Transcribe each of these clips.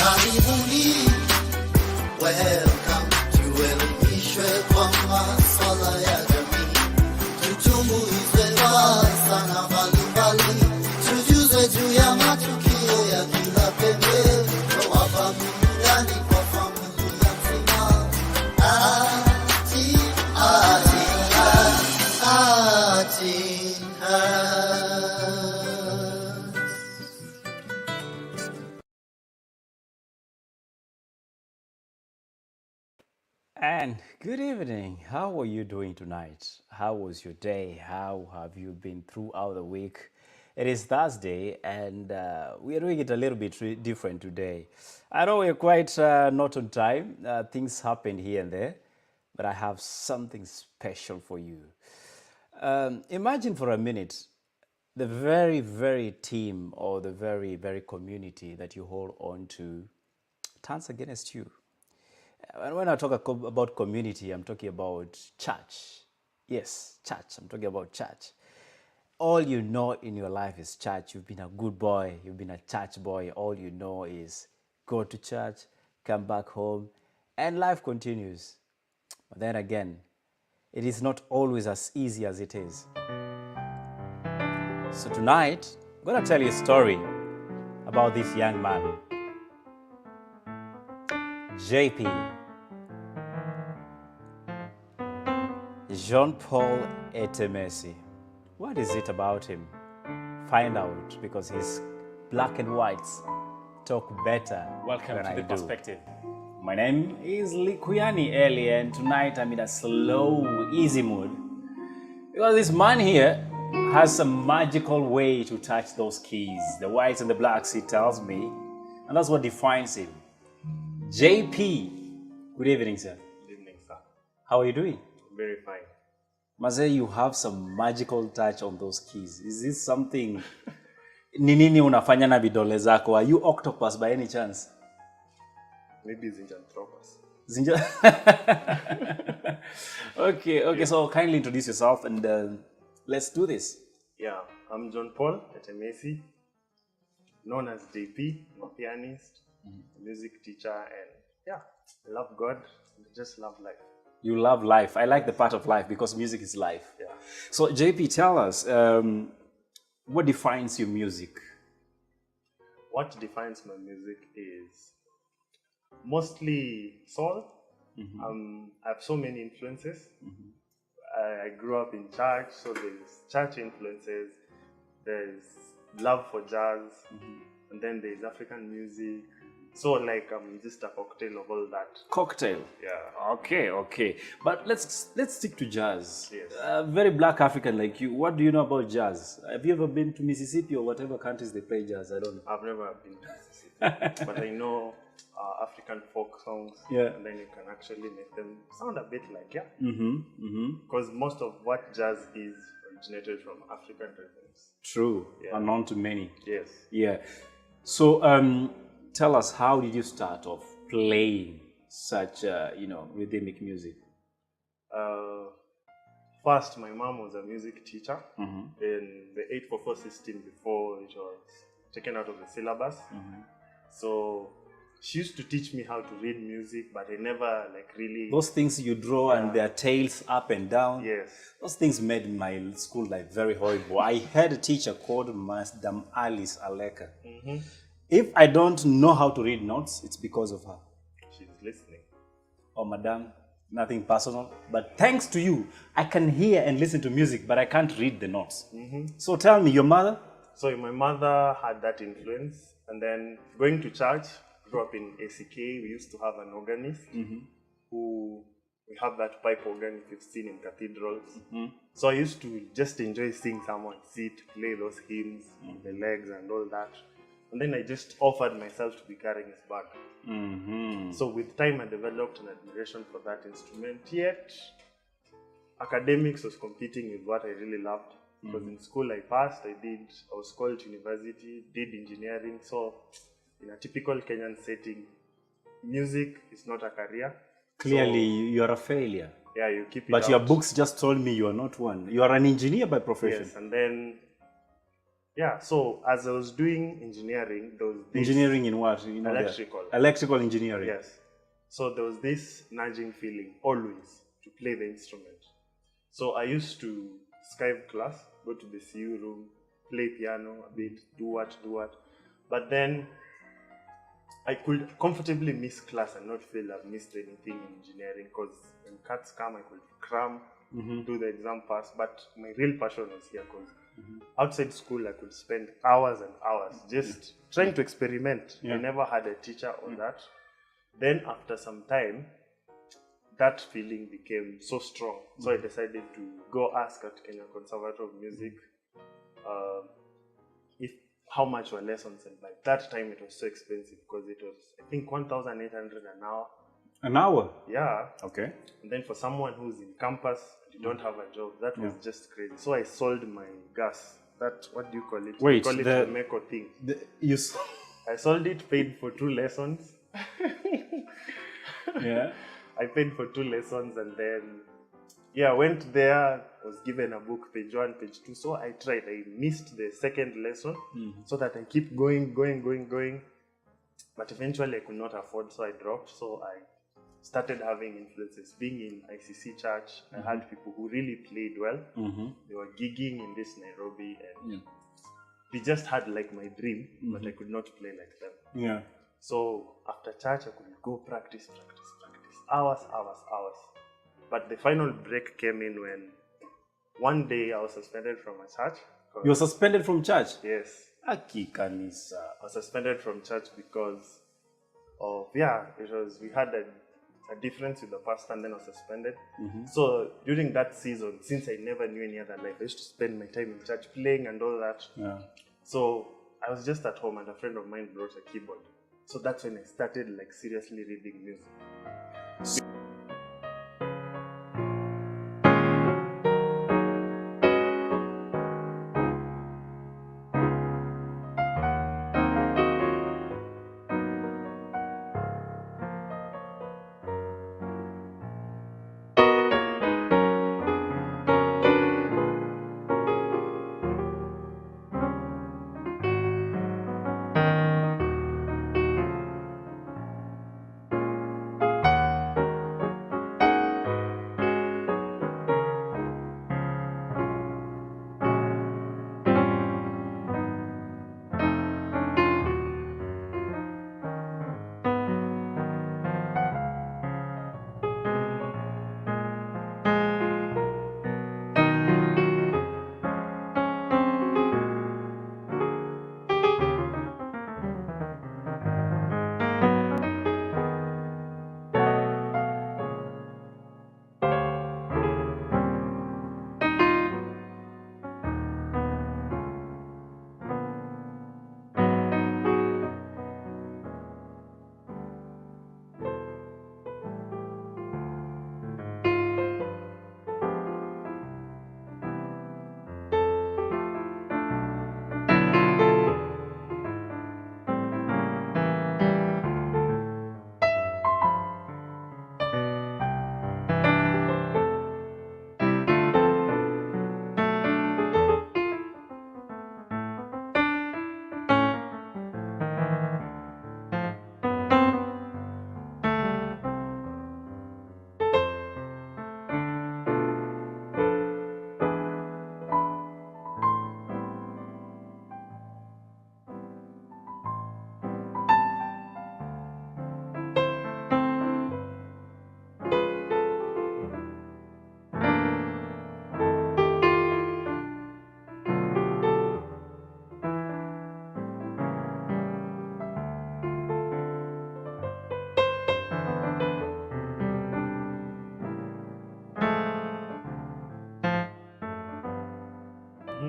Karibuni, welcome, tuelimishwe kwa masuala ya jamii, tuchunguze sana mbalimbali, tujuze juu ya matukio ya kila pembe, tawapa burudani kwa familia nzima. And good evening. How are you doing tonight? How was your day? How have you been throughout the week? It is Thursday, and we are doing it a little bit different today. I know we're quite not on time. Things happen here and there, but I have something special for you. Imagine for a minute the very team or the very community that you hold on to turns against you. And when I talk about community, I'm talking about church. Yes, church. I'm talking about church. All you know in your life is church. You've been a good boy. You've been a church boy. All you know is go to church, come back home, and life continues. But then again, it is not always as easy as it is. So tonight, I'm going to tell you a story about this young man, JP. Jean-Paul Etemesi. What is it about him? Find out, because his black and whites talk better. Welcome than to I The do. Perspective. My name is Likuyani Eli, and tonight I'm in a slow, easy mood because this man here has a magical way to touch those keys, the whites and the blacks, he tells me, and that's what defines him. JP, good evening, sir. Good evening, sir. How are you doing? Very fine. Maze, you have some magical touch on those keys. Is this something? Ni nini unafanya na vidole zako? Are you octopus by any chance? Maybe Zinjanthropus. Okay. So kindly introduce yourself and let's do this. Yeah, I'm John Paul Etemesi, known as JP. I'm a pianist, a music teacher, and yeah, I love God. I just love life. You love life. I like the part of life because music is life. Yeah. So JP, tell us, what defines your music? What defines my music is mostly soul. I have so many influences. I grew up in church, so there's church influences, there's love for jazz, and then there's African music. So like just a cocktail of all that. Cocktail. Yeah. Okay. But let's stick to jazz. Yes. Very black African like you. What do you know about jazz? Have you ever been to Mississippi or whatever countries they play jazz? I don't know. I've never been to Mississippi, but I know African folk songs. Yeah. And then you can actually make them sound a bit like because most of what jazz is originated from African rhythms. True. Yeah. Unknown to many. Yes. Yeah. So tell us, how did you start off playing such rhythmic music? First, my mom was a music teacher in the 844 system before it was taken out of the syllabus. So she used to teach me how to read music, but I never really... Those things you draw and their tails up and down. Yes. Those things made my school life very horrible. I had a teacher called Madam Alice Aleka. If I don't know how to read notes, it's because of her. She's listening. Oh, madam, nothing personal. But thanks to you, I can hear and listen to music, but I can't read the notes. So tell me, your mother? So my mother had that influence. And then going to church, grew up in ACK, we used to have an organist who, we have that pipe organ if you've seen in cathedrals. So I used to just enjoy seeing someone sit, play those hymns, with the legs and all that. And then I just offered myself to be carrying his band. So with time I developed an admiration for that instrument, yet academics was competing with what I really loved. Because in school I passed, I was called to university, did engineering. So in a typical Kenyan setting, music is not a career. Clearly, you are a failure. Yeah, you keep it But out. your books just told me you are not one. You are an engineer by profession. Yes, and then Yeah, so as I was doing engineering, there was this Engineering in what? You know, electrical. Electrical engineering. Yes. So there was this nagging feeling always to play the instrument. So I used to Skype class, go to the CU room, play piano a bit, do what. But then I could comfortably miss class and not feel I've missed anything in engineering, because when cuts come, I could cram, do the exam pass. But my real passion was here, because outside school, I could spend hours and hours just trying to experiment. I never had a teacher on that. Then after some time, that feeling became so strong. So I decided to go ask at Kenya Conservatory of Music if how much were lessons, and by that time it was so expensive, because it was, I think, 1,800 an hour. An hour? Yeah. Okay. And then for someone who's in campus, you don't have a job, that was just crazy. So I sold my gas. That, what do you call it? Wait, we call it the Meko thing. I sold it, paid for 2 lessons. Yeah. I paid for 2 lessons, and then went there, was given a book, page 1, page 2. So I tried. I missed the second lesson so that I keep going. But eventually I could not afford, so I dropped. So I started having influences. Being in ICC church, I had people who really played well. They were gigging in this Nairobi, and they just had like my dream, but I could not play like them. Yeah. So after church, I could go practice, hours. But the final break came in when one day I was suspended from a church. You were suspended from church? Yes. Aki kanisa. I was suspended from church because of, we had a difference with the pastor, and then I was suspended. So during that season, since I never knew any other life, I used to spend my time in church playing and all that. Yeah. So I was just at home, and a friend of mine brought a keyboard. So that's when I started like seriously reading music.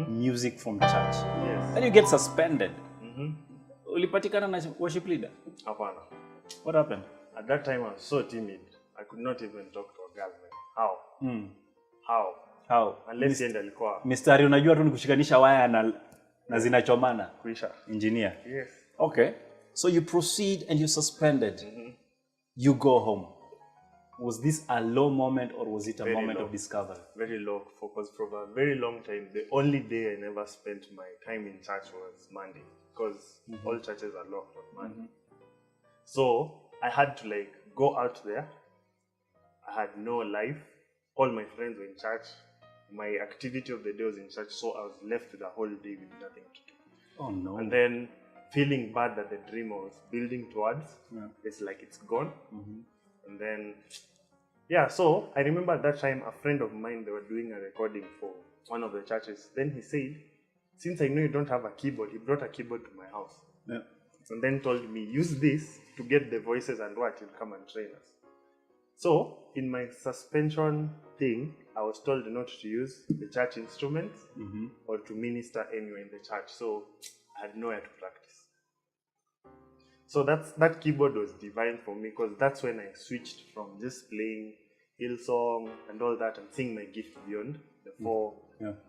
Music from church. Yes. Then you get suspended. Ulipatikana na worship leader? Hapana. What happened? At that time, I was so timid. I could not even talk to a girl, man. How? How? Unless yeye alikuwa mistari unajua tu ni kushikanisha waya na zinachomana. kuisha. Engineer. Yes. Okay. So you proceed and you're suspended. You go home. Was this a low moment or was it a Very moment low. of discovery? Very low focus for a very long time. The only day I never spent my time in church was Monday because all churches are locked on Monday. So I had to like go out there. I had no life. All my friends were in church. My activity of the day was in church, so I was left the whole day with nothing to do. Oh no. And then feeling bad that the dream I was building towards, it's like it's gone. And then, yeah, so I remember at that time a friend of mine, they were doing a recording for one of the churches. Then he said, since I know you don't have a keyboard, he brought a keyboard to my house. Yeah. And then told me, use this to get the voices and what, you'll come and train us. So, in my suspension thing, I was told not to use the church instruments or to minister anywhere in the church. So, I had nowhere to practice. So, that keyboard was divine for me because that's when I switched from just playing Hillsong and all that and seeing my gift beyond the four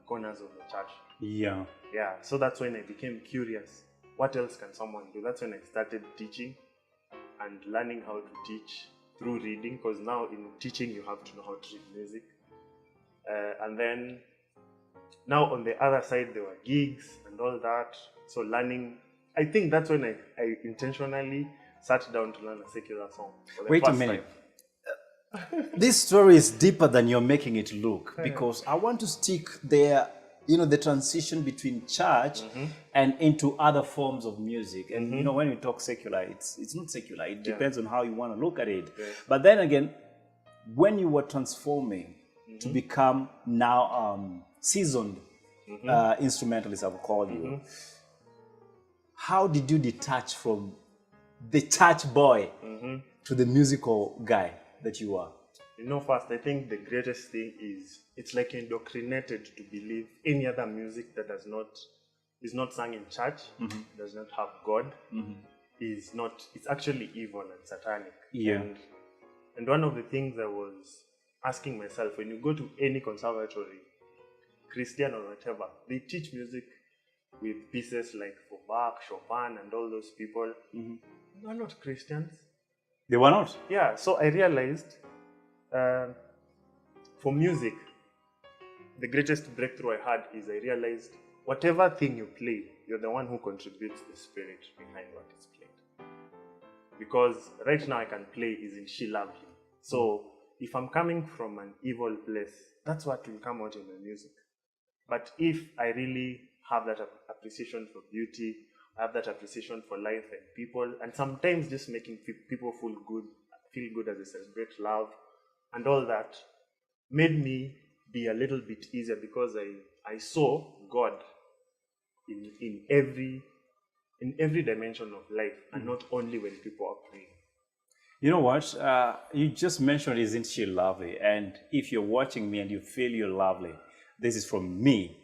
corners of the church. Yeah. Yeah, so that's when I became curious. What else can someone do? That's when I started teaching and learning how to teach through reading, because now in teaching you have to know how to read music. And then now on the other side there were gigs and all that. So learning, I think that's when I intentionally sat down to learn a secular song. For the Wait a first minute. time. This story is deeper than you're making it look, because I want to stick there, you know, the transition between church and into other forms of music. And you know, when we talk secular, it's not secular. It depends on how you want to look at it. But then again, when you were transforming to become now seasoned instrumentalist, I would call you, how did you detach from the church boy to the musical guy that you are? You know, first, I think the greatest thing is it's like indoctrinated to believe any other music that is not sung in church, does not have God, it's actually evil and satanic. Yeah. And one of the things I was asking myself, when you go to any conservatory, Christian or whatever, they teach music with pieces like for Bach, Chopin, and all those people. They're not Christians. They were not? Yeah, so I realized for music, the greatest breakthrough I had is I realized whatever thing you play, you're the one who contributes the spirit behind what is played. Because right now I can play, isn't she lovely? So if I'm coming from an evil place, that's what will come out in the music. But if I really have that appreciation for beauty, I have that appreciation for life and people, and sometimes just making people feel good as they celebrate love, and all that made me be a little bit easier because I saw God in every dimension of life, and not only when people are praying. You know what? You just mentioned, isn't she lovely? And if you're watching me and you feel you're lovely, this is from me,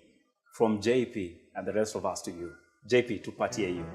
from JP, and the rest of us to you. JP, tupatie you.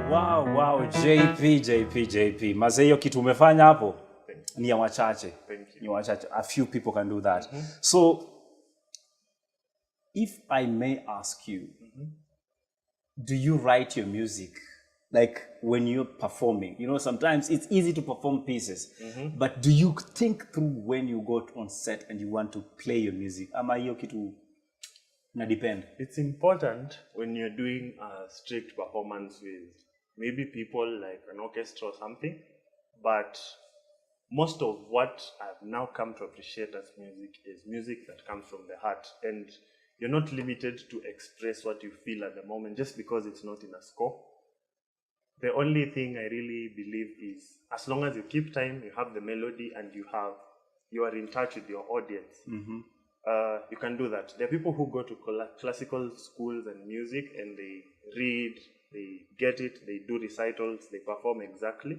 Wow, JP. Mazee, hiyo kitu umefanya hapo ni ya wachache. Thank you. Ni wachache. A few people can do that. So, if I may ask you, do you write your music? Like when you're performing, you know, sometimes it's easy to perform pieces, but do you think through when you go on set and you want to play your music? Ama hiyo kitu na depend? It's important when you're doing a strict performance with maybe people like an orchestra or something, but most of what I've now come to appreciate as music is music that comes from the heart, and you're not limited to express what you feel at the moment just because it's not in a score. The only thing I really believe is as long as you keep time, you have the melody, and you are in touch with your audience, you can do that. There are people who go to classical schools and music, and they read, they get it, they do recitals, they perform exactly.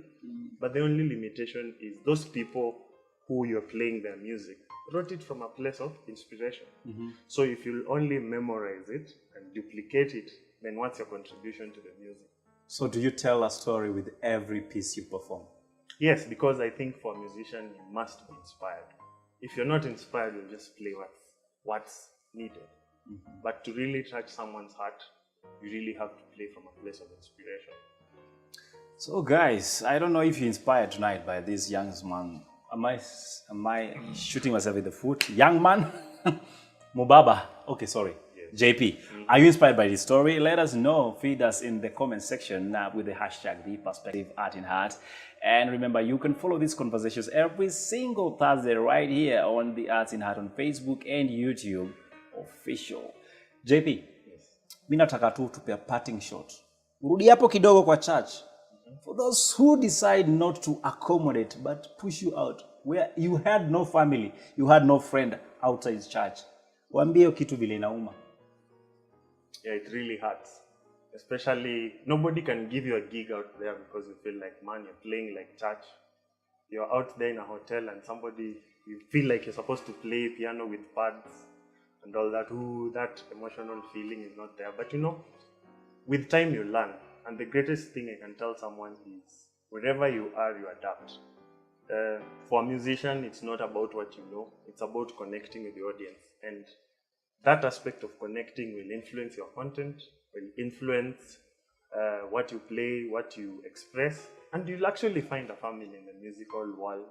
But the only limitation is those people who you're playing their music wrote it from a place of inspiration. So if you only memorize it and duplicate it, then what's your contribution to the music? So do you tell a story with every piece you perform? Yes, because I think for a musician, you must be inspired. If you're not inspired, you'll just play what's needed. But to really touch someone's heart, you really have to play from a place of inspiration. So guys, I don't know if you're inspired tonight by this young man. Am I shooting myself in the foot? Young man? Mubaba. Okay, sorry. Yes. JP, are you inspired by this story? Let us know. Feed us in the comment section with the hashtag #TheArtsinHeart. And remember, you can follow these conversations every single Thursday right here on The Arts in Heart on Facebook and YouTube official. JP, mimi nataka tu tupe a parting shot. Urudi hapo kidogo kwa church. For those who decide not to accommodate but push you out, where you had no family, you had no friend outside church. Waambie kitu vile inauma. Yeah, it really hurts. Especially, nobody can give you a gig out there because you feel like, man, you're playing like church. You're out there in a hotel and you feel like you're supposed to play piano with pads and all that. Ooh, that emotional feeling is not there. But you know, with time you learn. And the greatest thing I can tell someone is, wherever you are, you adapt. For a musician, it's not about what you know. It's about connecting with the audience. And that aspect of connecting will influence your content, will influence what you play, what you express, and you'll actually find a family in the musical world.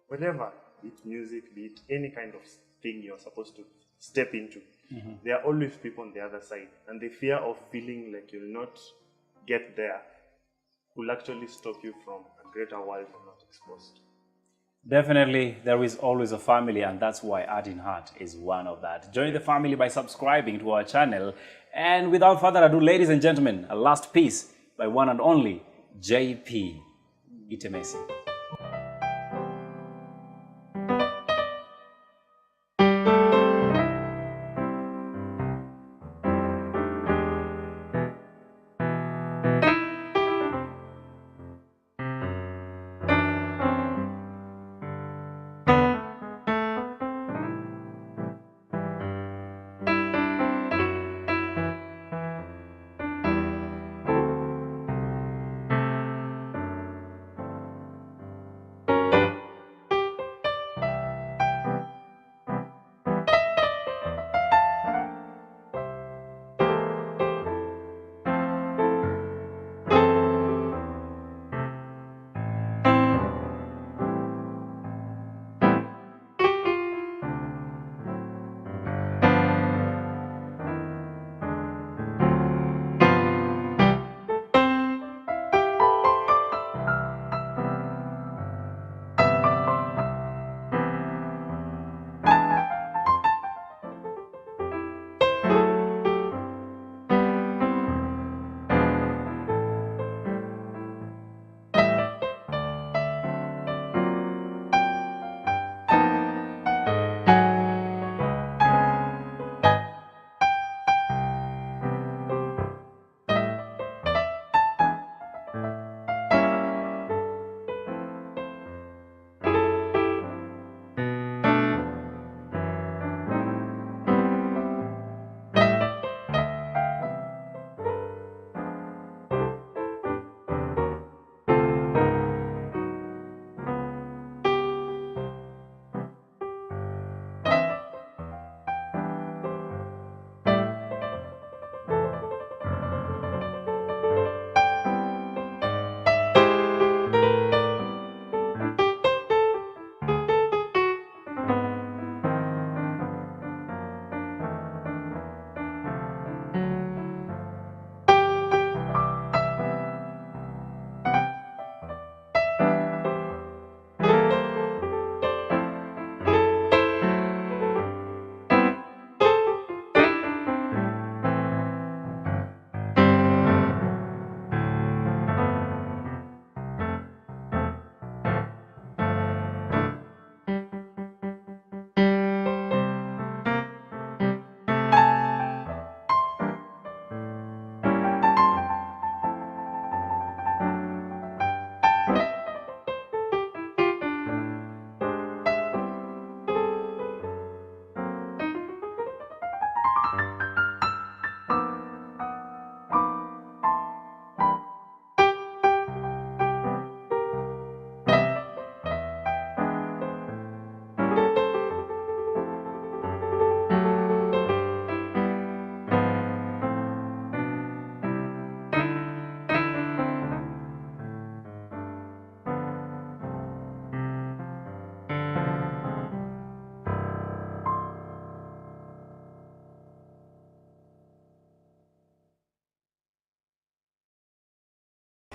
Whatever, be it music, be it any kind of thing you're supposed to step into, there are always people on the other side. And the fear of feeling like you'll not get there will actually stop you from a greater world you're not exposed to. Definitely, there is always a family, and that's why Art in Heart is one of that. Join the family by subscribing to our channel. And without further ado, ladies and gentlemen, a last piece by one and only JP Itemesi.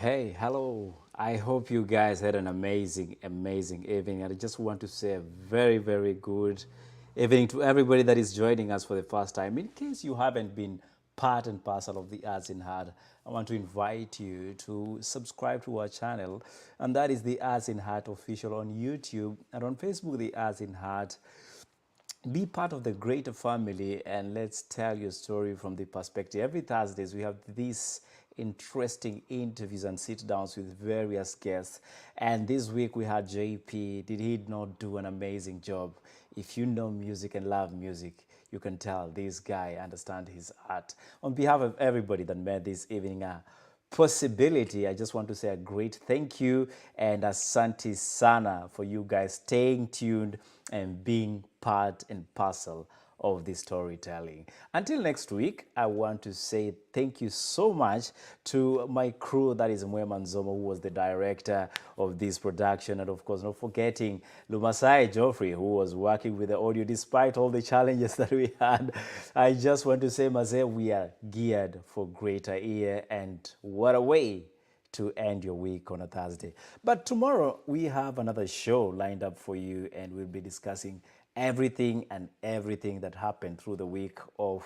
Hey, hello. I hope you guys had an amazing, amazing evening. And I just want to say a very, very good evening to everybody that is joining us for the first time. In case you haven't been part and parcel of the Arts in Heart, I want to invite you to subscribe to our channel, and that is the Arts in Heart official on YouTube and on Facebook, the Arts in Heart. Be part of the greater family, and let's tell your story from the perspective. Every Thursdays we have these interesting interviews and sit downs with various guests, and this week we had JP. Did he not do an amazing job? If you know music and love music, you can tell this guy understands his art. On behalf of everybody that met this evening possibility, I just want to say a great thank you and asante sana for you guys staying tuned and being part and parcel of this storytelling. Until next week, I want to say thank you so much to my crew, that is Mwema Nzomo, who was the director of this production, and of course not forgetting Lumasai Geoffrey, who was working with the audio despite all the challenges that we had. I just want to say, Maze, we are geared for greater year, and what a way to end your week on a Thursday. But tomorrow we have another show lined up for you, and we'll be discussing everything that happened through the week of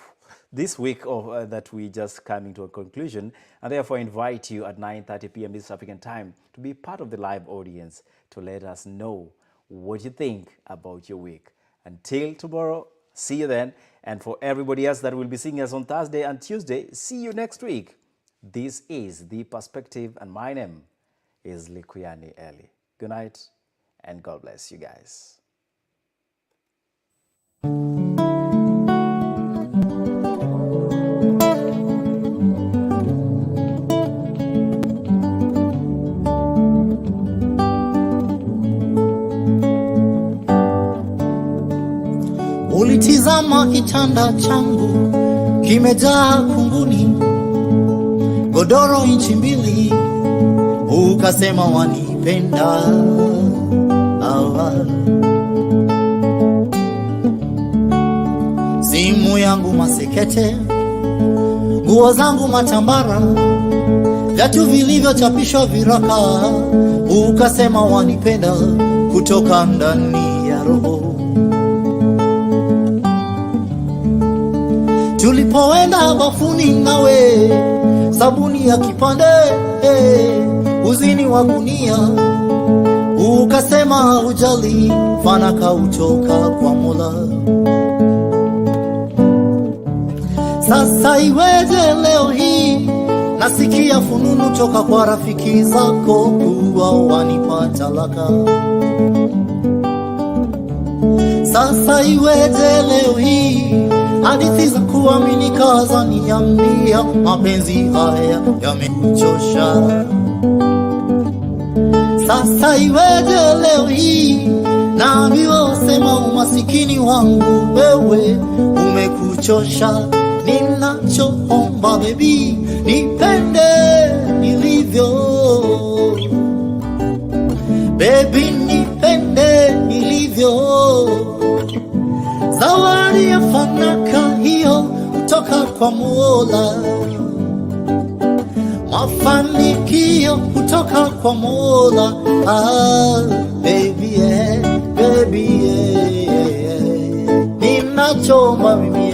this week of that we just coming to a conclusion, and therefore invite you at 9:30 p.m. East African time to be part of the live audience to let us know what you think about your week. Until tomorrow, see you then. And for everybody else that will be seeing us on Thursday and Tuesday, see you next week. This is The Perspective, and my name is Likuyani Eli. Good night, and God bless you guys. Ulitizama kitanda changu kimejaa kunguni, godoro inchi mbili, ukasema wanipenda. Simu yangu masekete, nguo zangu matambara, viatu vilivyochapishwa viraka, ukasema wanipenda kutoka ndani ya roho. Tulipoenda bafuni nawe, sabuni ya kipande, uzini wa gunia, ukasema hujali, fanaka utoka kwa Mola. Sasa iweje leo hii nasikia fununu toka kwa rafiki zako kuwa wanipa talaka? Sasa iweje leo hii hadithi za kuaminika zaniambia mapenzi haya yamekuchosha? Sasa iweje leo hii naambiwa wasema umasikini wangu wewe umekuchosha? Ninachoomba baby, nipende nilivyo. Baby, nipende nilivyo. Zawadi ya fanaka hiyo kutoka kwa Mola, mafanikio kutoka kwa Mola. Baby, baby, ninachoomba mimi